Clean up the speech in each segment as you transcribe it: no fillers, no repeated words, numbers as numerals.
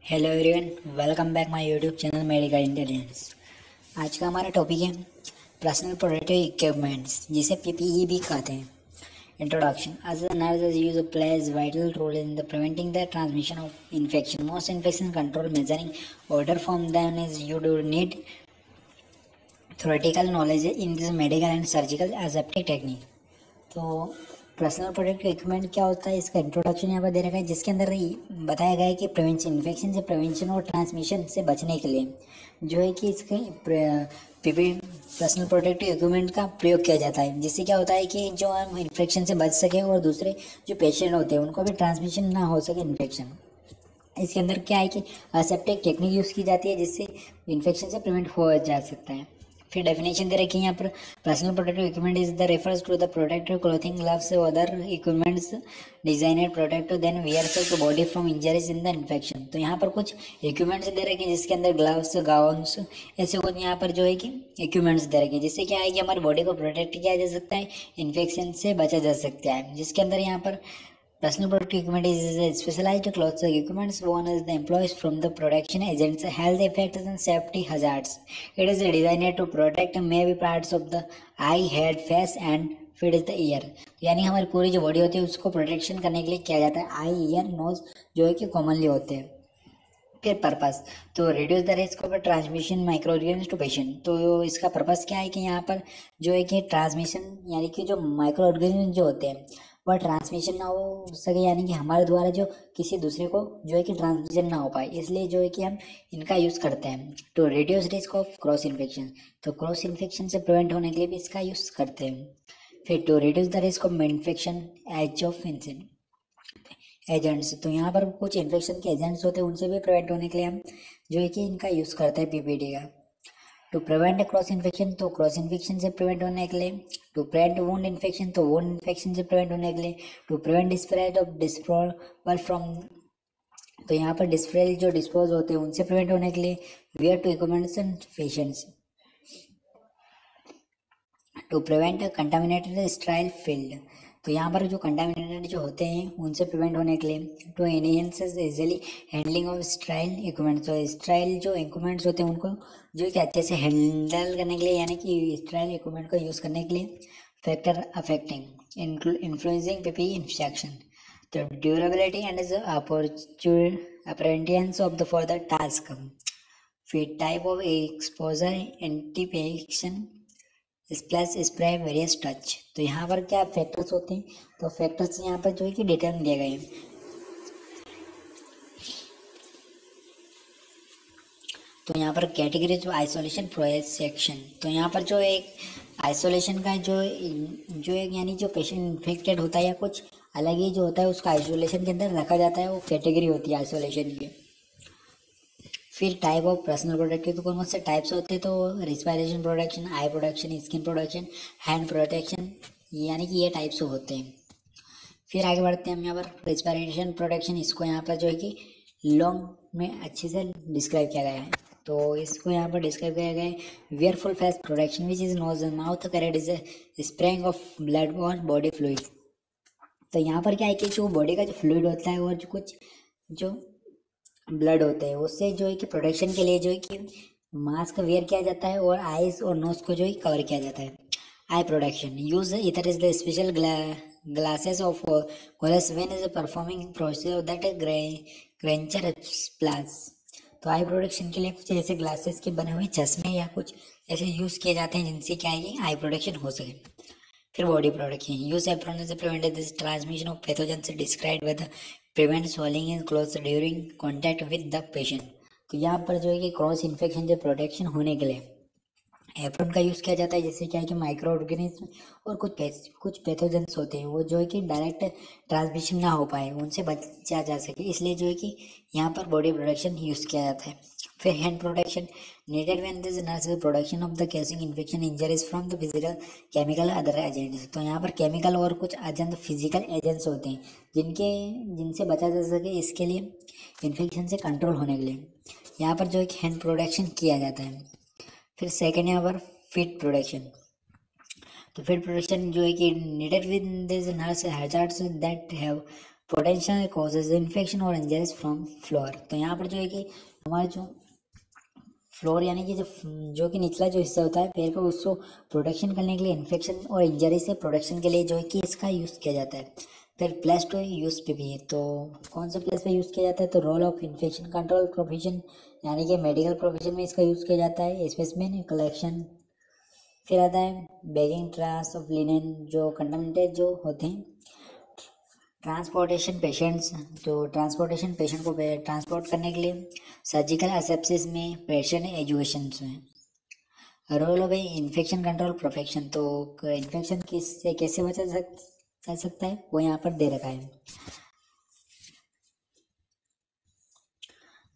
Hello everyone, welcome back my YouTube channel medical intelligence. आज का हमारा टॉपिक है पर्सनल प्रोटेक्टिव इक्विपमेंट्स, जिसे पीपीई भी कहते हैं। Introduction. As a nurse use plays vital role in the preventing the transmission of infection. Most infection control measuring order from them is you do need theoretical knowledge in this medical and surgical aseptic technique। तो personal protective equipment क्या होता है, इसका introduction यहाँ पर दे रखा है, जिसके अंदर बताया गया है कि प्रिवेंशन, इन्फेक्शन से प्रिवेंशन और ट्रांसमिशन से बचने के लिए जो है कि इसके पर्सनल प्रोटेक्टिव इक्विपमेंट का प्रयोग किया जाता है। जिससे क्या होता है कि जो हम इन्फेक्शन से बच सके और दूसरे जो पेशेंट होते हैं उनको भी ट्रांसमिशन ना हो सके इन्फेक्शन। इसके अंदर क्या है कि असेप्टिक टेक्निक यूज़ की जाती है, जिससे इन्फेक्शन से प्रिवेंट हो जा सकता है। फिर डेफिनेशन दे रखी है यहाँ पर, personal protective equipment is the refers to the protective clothing, gloves other equipments designed protective then wears to body from injuries in the infection. तो यहाँ पर कुछ इक्विपमेंट्स दे रखे हैं, जिसके अंदर ग्लव्स, गाउन्स, ऐसे कुछ यहाँ पर जो है कि इक्विपमेंट्स दे रखे हैं, जिससे क्या है कि हमारी बॉडी को प्रोटेक्ट किया जा सकता है, इन्फेक्शन से बचा जा सकता है। जिसके अंदर यहाँ पर personal protective equipment is specialized clothes equipment worn as the employees from the protection agents, health effects and safety hazards. It is designed to protect maybe parts of the eye, head, face and feed the ear। यानी हमारी पूरी जो body होती है उसको protection करने के लिए किया जाता है। आई, ईयर, नोज जो है कि कॉमनली होते हैं। फिर पर्पस, तो reduce the risk of transmission microorganism to patient. तो इसका पर्पस क्या है कि यहाँ पर जो है कि ट्रांसमिशन यानी कि जो माइक्रो ऑर्गेनिज्म जो होते हैं वह ट्रांसमिशन ना हो सके, यानी कि हमारे द्वारा जो किसी दूसरे को जो है कि ट्रांसमिशन ना हो पाए, इसलिए जो है कि हम इनका यूज़ करते हैं। तो reduce risk of cross infection, तो क्रॉस इन्फेक्शन से प्रिवेंट होने के लिए भी इसका यूज़ करते हैं। फिर to reduce the risk of infection as of agents, तो यहाँ पर कुछ इन्फेक्शन के एजेंट्स होते हैं, उनसे भी प्रिवेंट होने के लिए हम जो है कि इनका यूज़ करते हैं पीपीडी का। टू प्रिवेंट क्रॉस इन्फेक्शन, तो क्रॉस इन्फेक्शन से प्रिवेंट होने के लिए। टू प्रिवेंट वुंड इन्फेक्शन, तो वुंड इन्फेक्शन से प्रिवेंट होने के लिए। To prevent spread of disposal from, तो यहाँ पर डिस्प्रेल जो डिस्पोज होते हैं उनसे प्रिवेंट होने के लिए। Wear to equipments and patients, to prevent contaminated sterile field, तो यहाँ पर जो कंटामिनेटेड जो होते हैं उनसे प्रिवेंट होने के लिए। To enhance easily handling of sterile equipments, तो स्ट्राइल जो इक्विपमेंट्स होते हैं उनको जो कि अच्छे से हैंडल करने के लिए, यानी कि स्ट्राइल इक्विपमेंट को यूज़ करने के लिए। Factor affecting influencing PP infection, तो durability and appropriateness of the for the task. फिर type of exposure, anticipation, splash, spray, versus touch, तो यहाँ पर क्या फैक्टर्स होते हैं, तो फैक्टर्स यहाँ पर जो है कि डिटेल में दिए गए हैं। तो यहाँ पर कैटेगरीज आइसोलेशन प्रोसेक्शन, तो यहाँ पर जो एक आइसोलेशन का जो एक यानी जो पेशेंट इन्फेक्टेड होता है या कुछ अलग ही जो होता है उसका आइसोलेशन के अंदर रखा जाता है, वो कैटेगरी होती है आइसोलेशन की। फिर टाइप ऑफ पर्सनल प्रोटेक्टिव, तो कौन कौन से टाइप्स होते हैं, तो रिस्पायरेशन प्रोटेक्शन, आई protection, skin protection, hand protection, यानी कि ये टाइप्स होते हैं। फिर आगे बढ़ते हैं हम यहाँ पर रिस्पायरेशन प्रोटेक्शन, इसको यहाँ पर जो है कि लॉन्ग में अच्छे से डिस्क्राइब किया गया है। तो इसको यहाँ पर डिस्क्राइब किया गया है, wear full face protection which is nose and mouth correct is spraying of blood और बॉडी फ्लूइड। तो यहाँ पर क्या है कि जो बॉडी का जो फ्लूइड होता है और जो कुछ जो ब्लड होते हैं उससे जो है कि प्रोटेक्शन के लिए जो है कि मास्क वेयर किया जाता है और आईज और नोज को जो है कवर किया जाता है। आई प्रोटेक्शन यूज इधर is the special glasses of goggles when is performing process that ग्रेंचर प्लास। तो आई प्रोटेक्शन के लिए कुछ ऐसे ग्लासेस के बने हुए चश्मे या कुछ ऐसे यूज किए जाते हैं जिनसे क्या है कि आई प्रोटेक्शन हो सके। फिर बॉडी प्रोटेक्शन यूज एप्रॉन से prevent this transmission of pathogens described with prevent swelling in clothes during contact with the patient. तो यहाँ पर जो है कि क्रॉस इन्फेक्शन से प्रोटेक्शन होने के लिए एप्रॉन का यूज़ किया जाता है, जिससे क्या है कि माइक्रो ऑर्गेनिज्म और कुछ पैथोजेंस होते हैं वो जो है कि डायरेक्ट ट्रांसमिशन ना हो पाए, उनसे बचा जा सके, इसलिए जो है कि यहाँ पर बॉडी प्रोटेक्शन यूज़ किया जाता है। फिर hand protection needed when there is necessary production of the causing infection injuries from the physical, chemical, other agents। तो यहाँ पर केमिकल और कुछ एजेंट फिजिकल एजेंट्स होते हैं जिनसे बचा जा सके, इसके लिए इन्फेक्शन से कंट्रोल होने के लिए यहाँ पर जो एक हैंड प्रोटेक्शन किया जाता है। फिर सेकेंड यहाँ पर फिट प्रोटेक्शन, तो फिट प्रोटेक्शन जो है कि needed with this nurse hazards that have potential causes infection और इंजरीज फ्रॉम फ्लोर। तो यहाँ पर जो है कि हमारे जो फ्लोर यानी कि जो कि निचला जो हिस्सा होता है पैर का, उसको प्रोटेक्शन करने के लिए, इन्फेक्शन और इंजरी से प्रोटेक्शन के लिए जो है कि इसका यूज़ किया जाता है। फिर प्लस टू यूज़ पे भी है, तो कौन सा प्लस पे यूज़ किया जाता है, तो role of infection control profession यानी कि मेडिकल प्रोफेशन में इसका यूज़ किया जाता है, स्पेसिमेन कलेक्शन। फिर आता है बैगिंग ट्रांस ऑफ लिनेन, जो कंटामिनेटेड जो होते हैं, ट्रांसपोर्टेशन पेशेंट्स, तो ट्रांसपोर्टेशन पेशेंट को ट्रांसपोर्ट करने के लिए, सर्जिकल एसेप्सिस में, पेशेंट एजुकेशन में। रोल ऑफ इन्फेक्शन कंट्रोल प्रोफेक्शन, तो इन्फेक्शन किससे कैसे बचा जा सकता है वो यहाँ पर दे रखा है।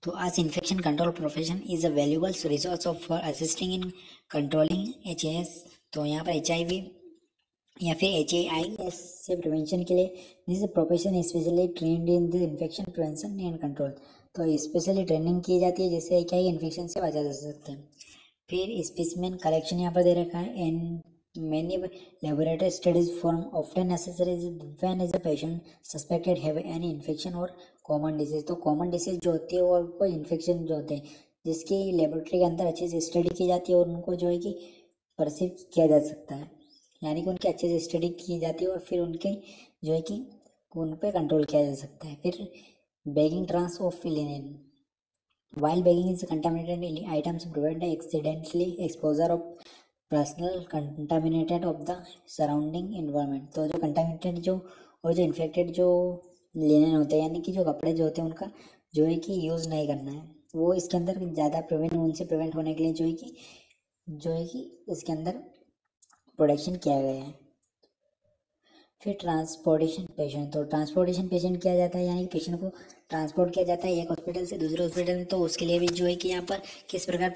तो as infection control profession is a valuable resource for assisting in controlling HAS, तो यहाँ पर HIV या फिर HAIS से प्रिवेंशन के लिए this profession specially trend in the infection prevention and control, तो स्पेशली ट्रेनिंग की जाती है जिससे क्या इन्फेक्शन से बचा जा सकता है। फिर स्पेसिमेन कलेक्शन यहाँ पर दे रखा है, and many laboratory studies form often necessary when is a patient suspected have any infection or common disease, तो common disease जो होती है और कोई infection जो होते हैं जिसकी लेबोरेटरी के अंदर अच्छे से स्टडी की जाती है और उनको जो है कि परसीव किया जा सकता है, यानी कि उनकी अच्छे से स्टडी की जाती है और फिर उनके जो है कि उन पर कंट्रोल किया जा सकता है। फिर bagging trans of linen, while bagging is contaminated items prevent accidentally exposure of personnel contaminated of the surrounding environment, तो जो कंटामिनेटेड जो और जो इन्फेक्टेड जो लिनन होते हैं यानी कि जो कपड़े जो होते हैं उनका जो है कि यूज़ नहीं करना है, वो इसके अंदर ज़्यादा उनसे प्रिवेंट होने के लिए जो है कि इसके अंदर प्रोटेक्शन किया गया है। फिर ट्रांसपोर्टेशन पेशेंट, तो ट्रांसपोर्टेशन पेशेंट किया जाता है यानी कि पेशेंट को ट्रांसपोर्ट किया जाता है एक हॉस्पिटल से दूसरे हॉस्पिटल में, तो उसके लिए भी जो है कि यहाँ पर किस प्रकार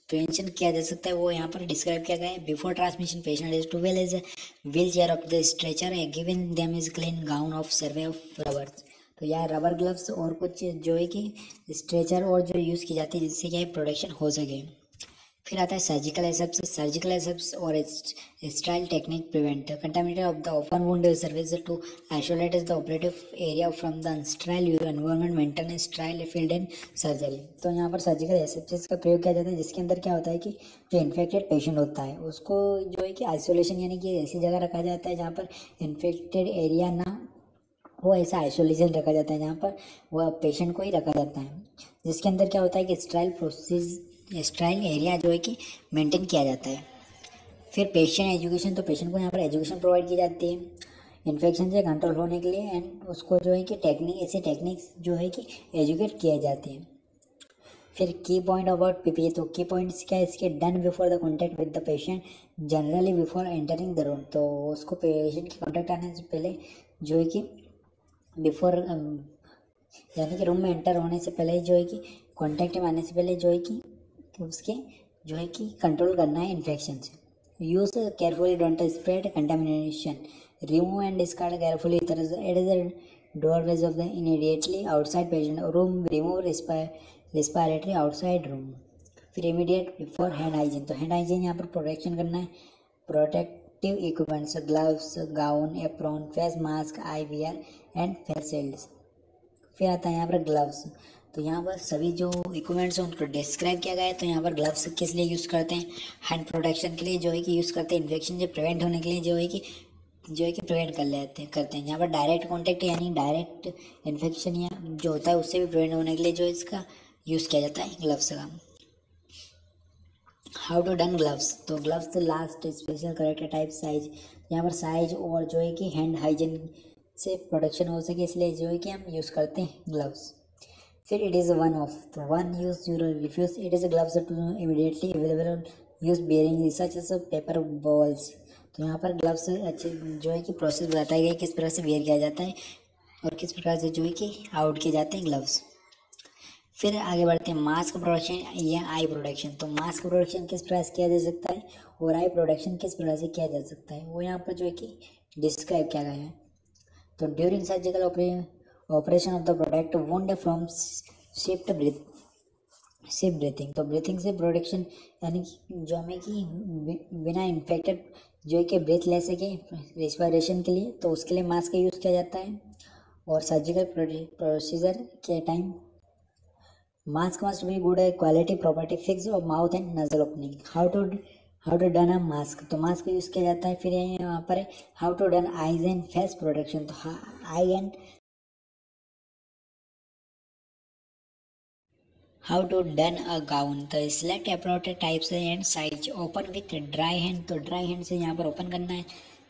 प्रिवेंशन किया जा सकता है वो यहाँ पर डिस्क्राइब किया गया है। Before transmission patient is to well as wheelchair of the stretcher given them is clean gown of survey of rubber, तो यहाँ रबर ग्लव्स और कुछ जो है कि स्ट्रेचर और जो यूज़ की जाती है जिससे क्या है प्रोटेक्शन हो सके। फिर आता है सर्जिकल एसेप्स और sterile technique prevent contaminated of the open wound surface to isolate the operative area from the sterile environment maintain sterile field and surgery, तो यहाँ पर सर्जिकल एसेप्सिस का प्रयोग किया जाता है जिसके अंदर क्या होता है कि जो इन्फेक्टेड पेशेंट होता है उसको जो है कि आइसोलेशन यानी कि ऐसी जगह रखा जाता है जहाँ पर इन्फेक्टेड एरिया ना वो ऐसा आइसोलेशन रखा जाता है जहाँ पर वह पेशेंट को ही रखा जाता है, जिसके अंदर क्या होता है कि स्टाइल एरिया जो है कि मेंटेन किया जाता है। फिर पेशेंट एजुकेशन, तो पेशेंट को यहाँ पर एजुकेशन प्रोवाइड की जाती है इन्फेक्शन से कंट्रोल होने के लिए, एंड उसको जो है कि ऐसे टेक्निक्स जो है कि एजुकेट किए जाते हैं। फिर की पॉइंट अबाउट PPE, तो की पॉइंट्स क्या है इसके, done before the contact with the patient generally before entering the room, तो उसको पेशेंट के कॉन्टैक्ट आने से पहले जो है कि बिफोर यानी कि रूम में एंटर होने से पहले जो है कि कॉन्टैक्ट में आने से पहले जो है कि उसके जो है कि कंट्रोल करना है इन्फेक्शन से। Use carefully don't spread contamination, remove and discard carefully at the doorways of the immediately outside patient room, remove respiratory outside room. फिर इमीडिएट बिफोर हैंड हाइजीन, तो हैंड हाइजीन यहाँ पर प्रोटेक्शन करना है, protective equipments gloves gown apron face mask I wear and face shields. फिर आता है यहाँ पर ग्लव्स, तो यहाँ पर सभी जो इक्विपमेंट्स हैं उनको डिस्क्राइब किया गया है। तो यहाँ पर ग्लव्स किस लिए यूज़ करते हैं, हैंड प्रोटेक्शन के लिए जो है कि यूज़ करते हैं, इन्फेक्शन से प्रिवेंट होने के लिए जो है कि प्रिवेंट करते हैं। यहाँ पर डायरेक्ट कॉन्टैक्ट यानी डायरेक्ट इन्फेक्शन या जो होता है उससे भी प्रिवेंट होने के लिए जो इसका यूज़ किया जाता है ग्लव्स का। हाउ टू डन ग्लव्स, तो gloves last special character type size, यहाँ पर साइज और जो है कि हैंड हाइजीन से प्रोटेक्शन हो सके इसलिए जो है कि हम यूज़ करते हैं ग्लव्स। फिर it is one use your refuse, it is gloves to immediately available use bearing research paper balls, तो यहाँ पर ग्लव्स अच्छे जो है कि प्रोसेस बताया गया किस तरह से वेयर किया जाता है और किस प्रकार से जो है कि आउट किए जाते हैं ग्लव्स। फिर आगे बढ़ते हैं मास्क प्रोडक्शन या आई प्रोडक्शन, तो मास्क प्रोडक्शन किस प्रकार से किया जा सकता है और आई प्रोडक्शन किस प्रकार से किया जा सकता है वो यहाँ पर जो है कि डिस्क्राइब किया गया है। तो during surgical operation of the product wound from shift breathing, तो ब्रीथिंग से प्रोडक्शन यानी कि जो हमें कि बिना इन्फेक्टेड जो है कि ब्रीथ ले सके रेस्पिरेशन के लिए, तो उसके लिए मास्क का यूज़ किया जाता है। और सर्जिकल प्रोसीजर के time mask must be good quality property fix और mouth and nasal opening. How to don a mask, तो मास्क यूज़ किया जाता है। फिर यहाँ पर how to don eyes and face protection, तो eye and how to don a gown, तो select appropriate types and size, open with dry hand, तो ड्राई हैंड से यहाँ पर ओपन करना है।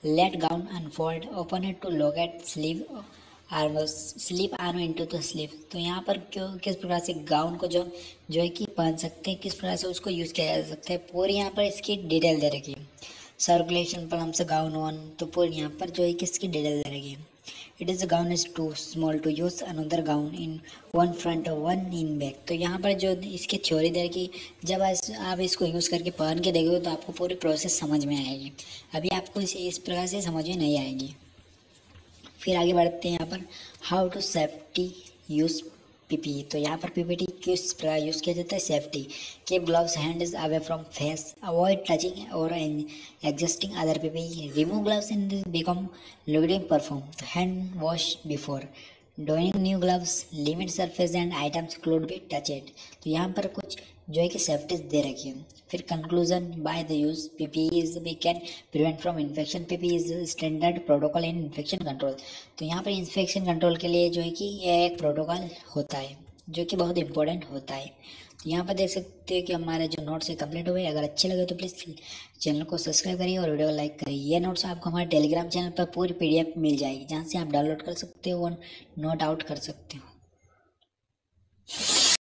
Let gown unfold, open it to locate sleeve arm, slip arm into the sleeve, तो यहाँ पर क्यों किस प्रकार से गाउन को जो है कि पहन सकते हैं, किस प्रकार से उसको यूज़ किया जा सकता है, पूरी यहाँ पर इसकी डिटेल दे रखी है। सर्कुलेशन पर हमसे गाउन वन, तो पूरी यहाँ पर जो है किसकी डिटेल दे रखी है। It is gown is too small to use another gown in one front और वन इन बैक, तो यहाँ पर जो इसकी थ्योरी दे रखी, जब आप इसको यूज़ करके पहन के देखोगे तो आपको पूरी प्रोसेस समझ में आएगी। अभी आपको इस प्रकार से समझ में नहीं आएगी। फिर आगे बढ़ते हैं यहाँ पर how to safety use PPE, तो यहाँ पर पीपीटी किस प्रकार यूज़ किया जाता है। Safety, keep gloves hands away from face, avoid touching और existing other PPE, remove gloves in this become lubricant perfume, hand wash before doing new gloves, limit surface and items could be touched, तो यहाँ पर कुछ जो है कि safeties दे रखी है। फिर conclusion, by the use PPE is we can prevent from infection, PPE is standard protocol in infection control, तो यहाँ पर इन्फेक्शन कंट्रोल के लिए जो है कि यह एक प्रोटोकॉल होता है जो कि बहुत इंपॉर्टेंट होता है। तो यहाँ पर देख सकते हैं कि हमारे जो नोट्स है कंप्लीट हुए। अगर अच्छे लगे तो प्लीज़ चैनल को सब्सक्राइब करिए और वीडियो को लाइक करिए। ये नोट्स आपको हमारे टेलीग्राम चैनल पर पूरी पीडीएफ मिल जाएगी, जहाँ से आप डाउनलोड कर सकते हो और नोट आउट कर सकते हो।